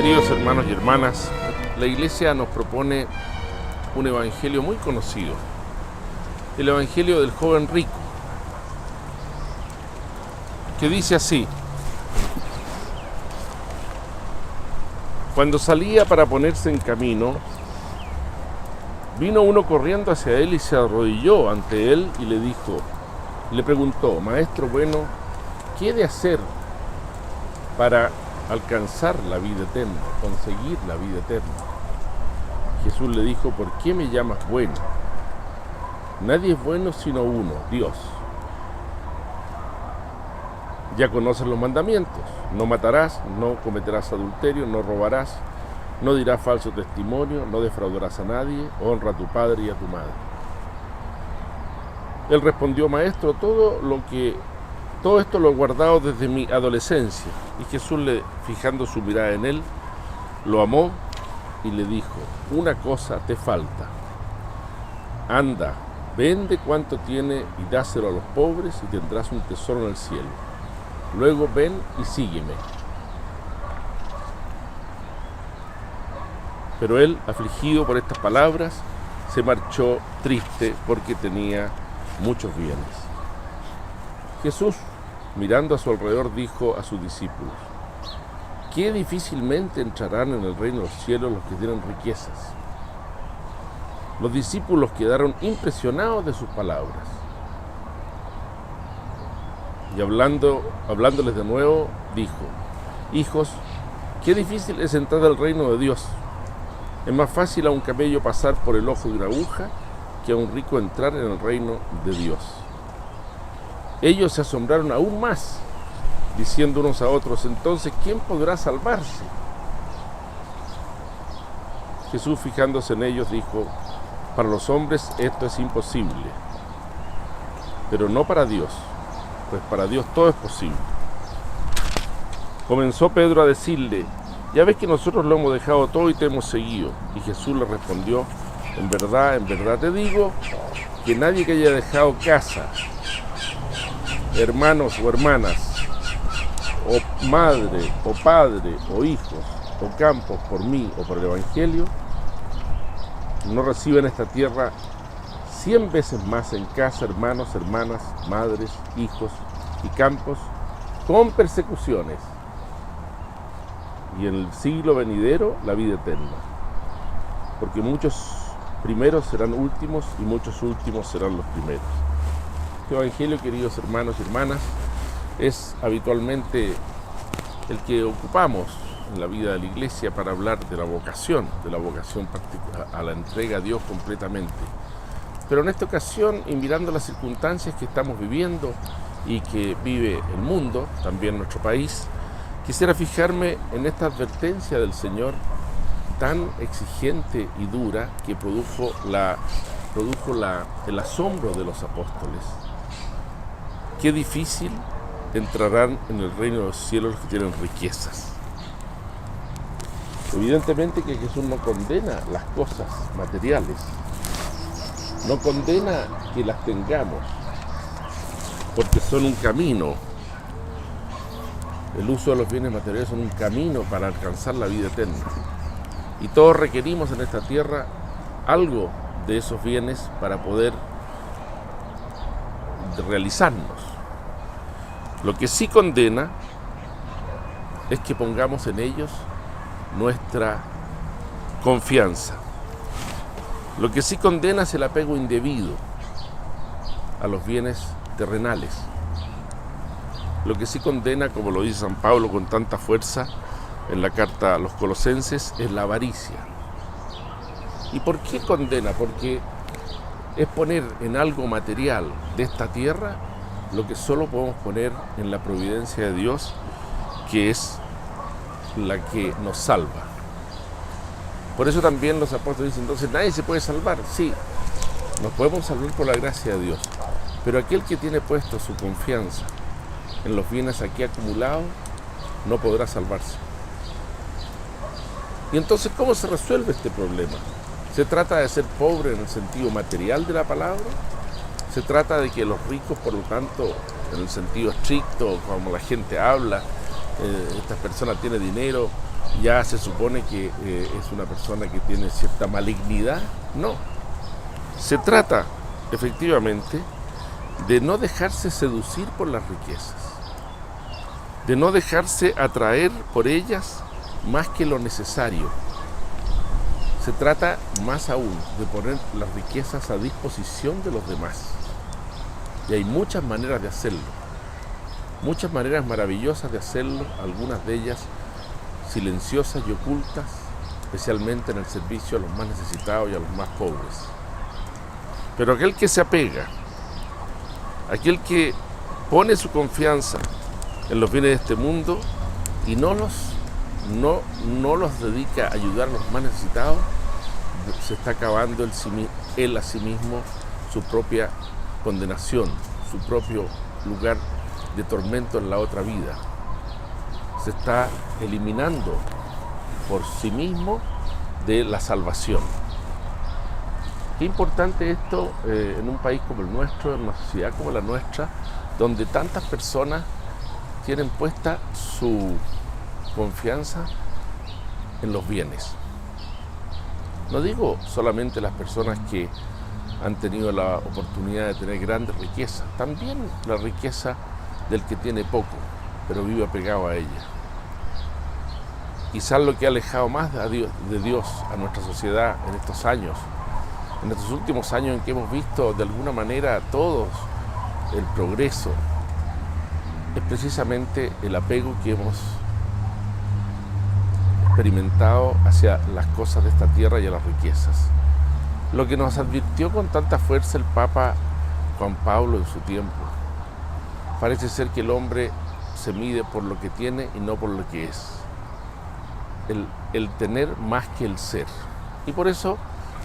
Queridos hermanos y hermanas, la Iglesia nos propone un evangelio muy conocido, el evangelio del joven rico, que dice así: cuando salía para ponerse en camino, vino uno corriendo hacia él y se arrodilló ante él y le preguntó: Maestro bueno, ¿qué he de hacer para alcanzar la vida eterna, conseguir la vida eterna? Jesús le dijo: ¿por qué me llamas bueno? Nadie es bueno sino uno, Dios. Ya conoces los mandamientos: no matarás, no cometerás adulterio, no robarás, no dirás falso testimonio, no defraudarás a nadie, honra a tu padre y a tu madre. Él respondió: Maestro, todo esto lo he guardado desde mi adolescencia. Y Jesús, fijando su mirada en él, lo amó y le dijo: una cosa te falta. Anda, vende cuanto tiene y dáselo a los pobres y tendrás un tesoro en el cielo. Luego ven y sígueme. Pero él, afligido por estas palabras, se marchó triste porque tenía muchos bienes. Jesús, mirando a su alrededor, dijo a sus discípulos: qué difícilmente entrarán en el reino de los cielos los que tienen riquezas. Los discípulos quedaron impresionados de sus palabras. Y hablándoles de nuevo, dijo: hijos, qué difícil es entrar al reino de Dios. Es más fácil a un camello pasar por el ojo de una aguja que a un rico entrar en el reino de Dios. Ellos se asombraron aún más, diciendo unos a otros: entonces, ¿quién podrá salvarse? Jesús, fijándose en ellos, dijo: para los hombres esto es imposible, pero no para Dios, pues para Dios todo es posible. Comenzó Pedro a decirle: ya ves que nosotros lo hemos dejado todo y te hemos seguido. Y Jesús le respondió: en verdad te digo, que nadie que haya dejado casa, hermanos o hermanas, o madre, o padre, o hijos, o campos por mí o por el Evangelio, no recibe en esta tierra 100 veces más en casa, hermanos, hermanas, madres, hijos y campos, con persecuciones, y en el siglo venidero la vida eterna. Porque muchos primeros serán últimos y muchos últimos serán los primeros. Este evangelio, queridos hermanos y hermanas, es habitualmente el que ocupamos en la vida de la Iglesia para hablar de la vocación particular, a la entrega a Dios completamente. Pero en esta ocasión, y mirando las circunstancias que estamos viviendo y que vive el mundo, también nuestro país, quisiera fijarme en esta advertencia del Señor tan exigente y dura que produjo el asombro de los apóstoles. Qué difícil entrarán en el reino de los cielos los que tienen riquezas. Evidentemente que Jesús no condena las cosas materiales, no condena que las tengamos, porque son un camino. El uso de los bienes materiales son un camino para alcanzar la vida eterna. Y todos requerimos en esta tierra algo de esos bienes para poder realizarnos. Lo que sí condena es que pongamos en ellos nuestra confianza. Lo que sí condena es el apego indebido a los bienes terrenales. Lo que sí condena, como lo dice San Pablo con tanta fuerza en la carta a los Colosenses, es la avaricia. ¿Y por qué condena? Porque es poner en algo material de esta tierra lo que solo podemos poner en la providencia de Dios, que es la que nos salva. Por eso también los apóstoles dicen: entonces nadie se puede salvar. Sí, nos podemos salvar por la gracia de Dios, pero aquel que tiene puesto su confianza en los bienes aquí acumulados no podrá salvarse. Y entonces, ¿cómo se resuelve este problema? ¿Se trata de ser pobre en el sentido material de la palabra? ¿Se trata de que los ricos, por lo tanto, en el sentido estricto, como la gente habla, estas personas tienen dinero, ya se supone que es una persona que tiene cierta malignidad. No, se trata efectivamente de no dejarse seducir por las riquezas, de no dejarse atraer por ellas más que lo necesario. Se trata más aún de poner las riquezas a disposición de los demás. Y hay muchas maneras de hacerlo, muchas maneras maravillosas de hacerlo, algunas de ellas silenciosas y ocultas, especialmente en el servicio a los más necesitados y a los más pobres. Pero aquel que se apega, aquel que pone su confianza en los bienes de este mundo y no los dedica a ayudar a los más necesitados, se está acabando él a sí mismo su propia condenación, su propio lugar de tormento en la otra vida. Se está eliminando por sí mismo de la salvación. Qué importante esto en un país como el nuestro, en una sociedad como la nuestra, donde tantas personas tienen puesta su confianza en los bienes. No digo solamente las personas que han tenido la oportunidad de tener grandes riquezas, también la riqueza del que tiene poco, pero vive apegado a ella. Quizás lo que ha alejado más de Dios a nuestra sociedad en estos años, en estos últimos años en que hemos visto de alguna manera todos el progreso, es precisamente el apego que hemos experimentado hacia las cosas de esta tierra y a las riquezas. Lo que nos advirtió con tanta fuerza el Papa Juan Pablo en su tiempo. Parece ser que el hombre se mide por lo que tiene y no por lo que es. El tener más que el ser. Y por eso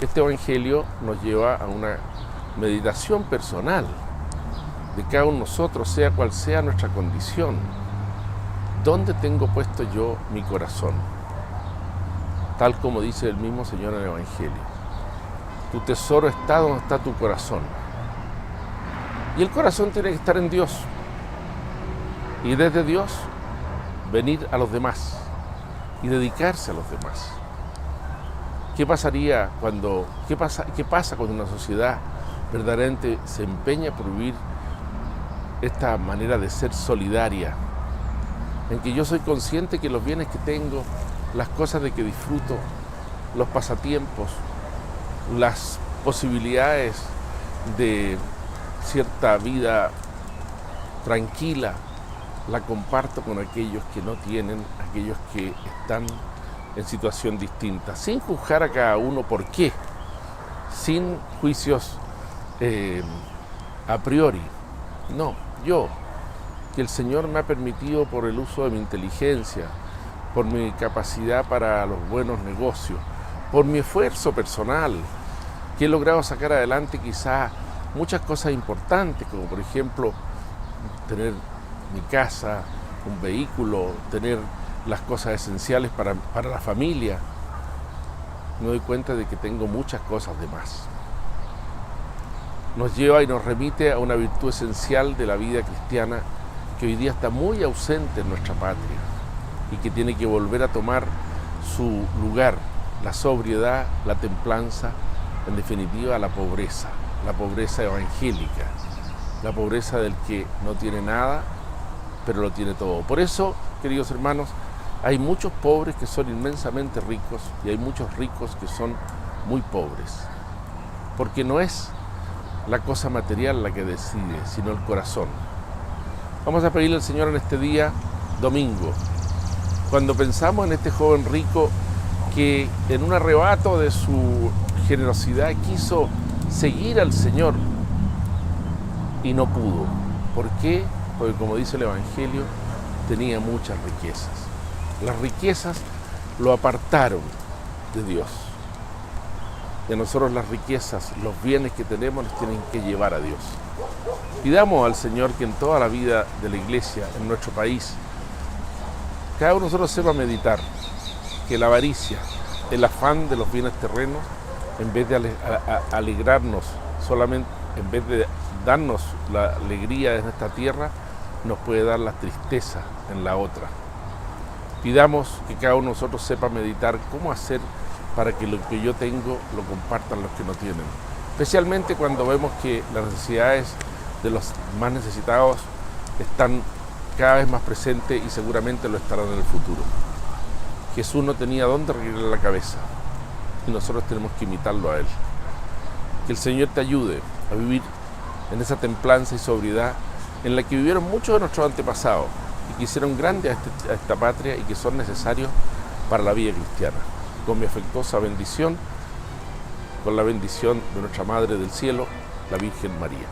este Evangelio nos lleva a una meditación personal de cada uno de nosotros, sea cual sea nuestra condición. ¿Dónde tengo puesto yo mi corazón? Tal como dice el mismo Señor en el Evangelio. Tu tesoro está donde está tu corazón. Y el corazón tiene que estar en Dios. Y desde Dios venir a los demás y dedicarse a los demás. ¿Qué pasa cuando una sociedad verdaderamente se empeña por vivir esta manera de ser solidaria, en que yo soy consciente que los bienes que tengo, las cosas de que disfruto, los pasatiempos, las posibilidades de cierta vida tranquila, la comparto con aquellos que no tienen, aquellos que están en situación distinta, sin juzgar a cada uno por qué, sin juicios a priori. No, que el Señor me ha permitido por el uso de mi inteligencia, por mi capacidad para los buenos negocios, por mi esfuerzo personal, que he logrado sacar adelante quizás muchas cosas importantes, como por ejemplo tener mi casa, un vehículo, tener las cosas esenciales para la familia. Me doy cuenta de que tengo muchas cosas de más. Nos lleva y nos remite a una virtud esencial de la vida cristiana que hoy día está muy ausente en nuestra patria y que tiene que volver a tomar su lugar, la sobriedad, la templanza, en definitiva la pobreza evangélica, la pobreza del que no tiene nada, pero lo tiene todo. Por eso, queridos hermanos, hay muchos pobres que son inmensamente ricos y hay muchos ricos que son muy pobres, porque no es la cosa material la que decide, sino el corazón. Vamos a pedirle al Señor en este día, domingo, cuando pensamos en este joven rico que en un arrebato de su generosidad quiso seguir al Señor y no pudo. ¿Por qué? Porque como dice el Evangelio, tenía muchas riquezas. Las riquezas lo apartaron de Dios. Y a nosotros las riquezas, los bienes que tenemos nos tienen que llevar a Dios. Pidamos al Señor que en toda la vida de la Iglesia, en nuestro país, cada uno de nosotros sepa meditar que la avaricia, el afán de los bienes terrenos, en vez de alegrarnos solamente, en vez de darnos la alegría en esta tierra, nos puede dar la tristeza en la otra. Pidamos que cada uno de nosotros sepa meditar cómo hacer para que lo que yo tengo lo compartan los que no tienen. Especialmente cuando vemos que las necesidades de los más necesitados están cada vez más presentes y seguramente lo estarán en el futuro. Jesús no tenía dónde arreglar la cabeza y nosotros tenemos que imitarlo a Él. Que el Señor te ayude a vivir en esa templanza y sobriedad en la que vivieron muchos de nuestros antepasados y que hicieron grande a esta patria y que son necesarios para la vida cristiana. Con mi afectuosa bendición, con la bendición de nuestra Madre del Cielo, la Virgen María.